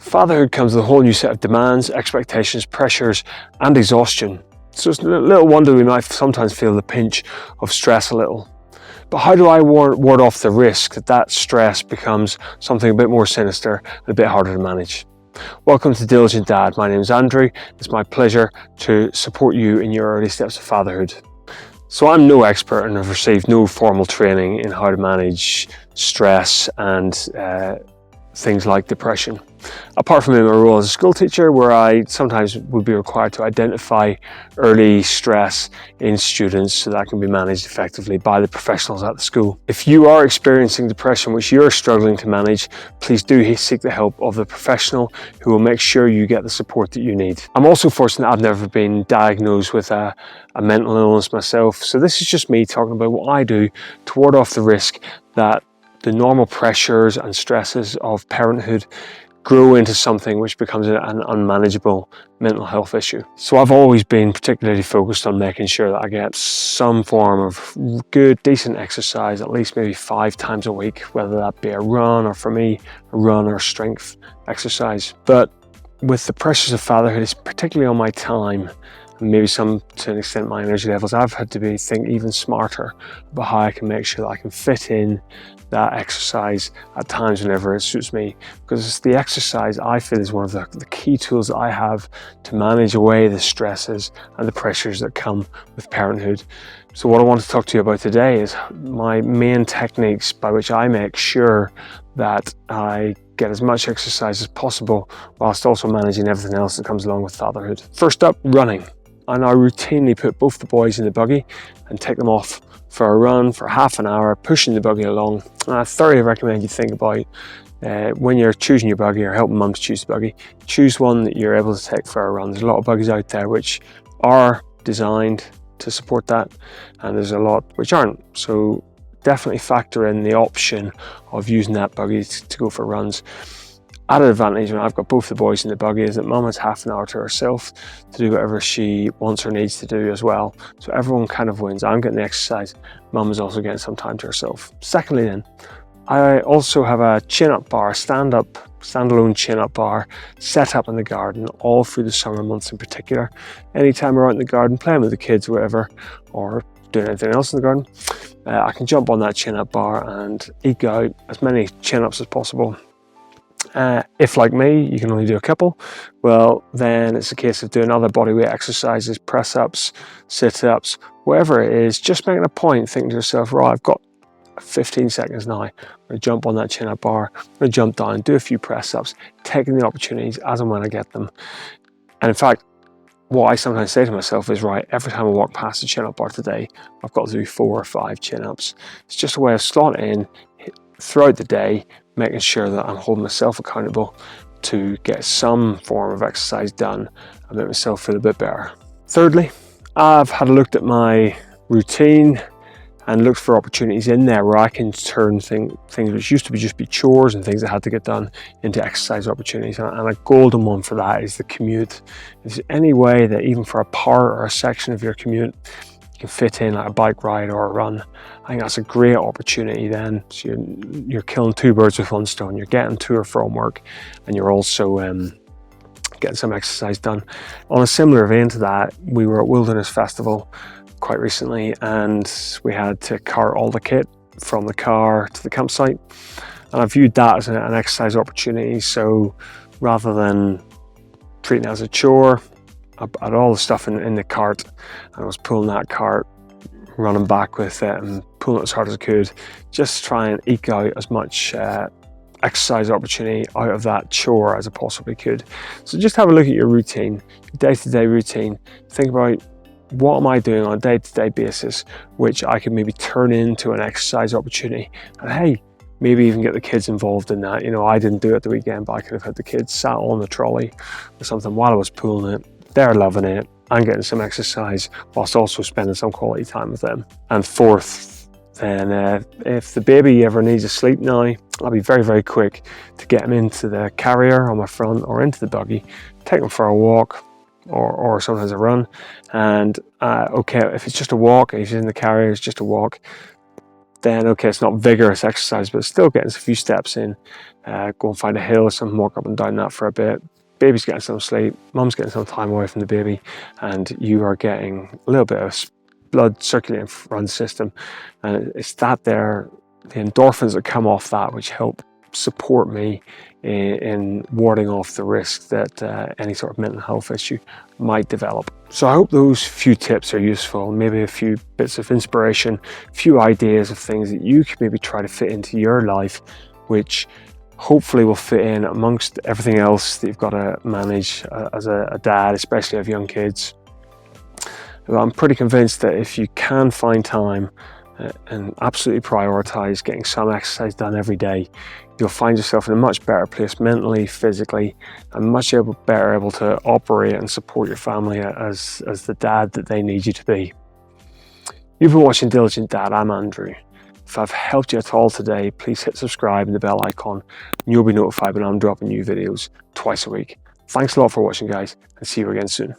Fatherhood comes with a whole new set of demands, expectations, pressures, and exhaustion. So it's little wonder we might sometimes feel the pinch of stress a little. But how do I ward off the risk that stress becomes something a bit more sinister and a bit harder to manage? Welcome to Diligent Dad. My name is Andrew. It's my pleasure to support you in your early steps of fatherhood. So I'm no expert and have received no formal training in how to manage stress and things like depression. Apart from in my role as a school teacher, where I sometimes would be required to identify early stress in students so that can be managed effectively by the professionals at the school. If you are experiencing depression which you're struggling to manage, please do seek the help of the professional who will make sure you get the support that you need. I'm also fortunate I've never been diagnosed with a mental illness myself, so this is just me talking about what I do to ward off the risk that the normal pressures and stresses of parenthood grow into something which becomes an unmanageable mental health issue. So I've always been particularly focused on making sure that I get some form of good, decent exercise, at least maybe 5 times a week, whether that be a run or, for me, a run or strength exercise. But with the pressures of fatherhood, it's particularly on my time, and maybe to an extent my energy levels, I've had to think even smarter about how I can make sure that I can fit in that exercise at times whenever it suits me, because it's the exercise I feel is one of the key tools that I have to manage away the stresses and the pressures that come with parenthood. So what I want to talk to you about today is my main techniques by which I make sure that I get as much exercise as possible whilst also managing everything else that comes along with fatherhood. First up, running. I now routinely put both the boys in the buggy and take them off for a run for half an hour, pushing the buggy along. And I thoroughly recommend you think about when you're choosing your buggy or helping mum to choose the buggy, choose one that you're able to take for a run. There's a lot of buggies out there which are designed to support that, and there's a lot which aren't. So definitely factor in the option of using that buggy to go for runs. Added advantage when I've got both the boys in the buggy is that mum has half an hour to herself to do whatever she wants or needs to do as well. So everyone kind of wins. I'm getting the exercise, mum is also getting some time to herself. Secondly then, I also have a chin-up bar, standalone chin-up bar set up in the garden all through the summer months in particular. Anytime we're out in the garden playing with the kids or whatever, or doing anything else in the garden, I can jump on that chin-up bar and eke out as many chin-ups as possible. If, like me, you can only do a couple, well, then it's a case of doing other bodyweight exercises, press-ups, sit-ups, whatever it is, just making a point, thinking to yourself, right, I've got 15 seconds now. I'm going to jump on that chin-up bar, I'm going to jump down, do a few press-ups, taking the opportunities as and when I get them. And in fact, what I sometimes say to myself is, right, every time I walk past the chin-up bar today, I've got to do 4 or 5 chin-ups. It's just a way of slotting in throughout the day, making sure that I'm holding myself accountable to get some form of exercise done and make myself feel a bit better. Thirdly, I've had a look at my routine and looked for opportunities in there where I can turn things which used to just be chores and things that had to get done into exercise opportunities. And a golden one for that is the commute. If there's any way that even for a part or a section of your commute, you can fit in like a bike ride or a run, I think that's a great opportunity then. So you're killing 2 birds with 1 stone. You're getting to or from work, and you're also getting some exercise done. On a similar vein to that, we were at Wilderness Festival quite recently, and we had to cart all the kit from the car to the campsite, and I viewed that as an exercise opportunity. So rather than treating it as a chore, I had all the stuff in the cart, and I was pulling that cart, running back with it and pulling it as hard as I could, just to try and eke out as much exercise opportunity out of that chore as I possibly could. So just have a look at your routine, your day-to-day routine. Think about, what am I doing on a day-to-day basis which I can maybe turn into an exercise opportunity, and hey, maybe even get the kids involved in that. You know, I didn't do it the weekend, but I could have had the kids sat on the trolley or something while I was pulling it. They're loving it. I'm getting some exercise whilst also spending some quality time with them. And fourth, then if the baby ever needs a sleep now, I'll be very, very quick to get him into the carrier on my front or into the buggy, take him for a walk or sometimes a run. And okay, if it's just a walk, if he's in the carrier, it's just a walk, then okay, it's not vigorous exercise, but still getting a few steps in. Go and find a hill or something, walk up and down that for a bit. Baby's getting some sleep, mum's getting some time away from the baby, and you are getting a little bit of blood circulating around the system. And it's that there, the endorphins that come off that, which help support me in warding off the risk that any sort of mental health issue might develop. So I hope those few tips are useful, maybe a few bits of inspiration, a few ideas of things that you can maybe try to fit into your life, which hopefully will fit in amongst everything else that you've got to manage as a dad, especially of young kids. Well, I'm pretty convinced that if you can find time and absolutely prioritize getting some exercise done every day, you'll find yourself in a much better place mentally, physically, and much better able to operate and support your family as the dad that they need you to be. You've been watching Diligent Dad. I'm Andrew. If I've helped you at all today, please hit subscribe and the bell icon, and you'll be notified when I'm dropping new videos twice a week. Thanks a lot for watching, guys, and see you again soon.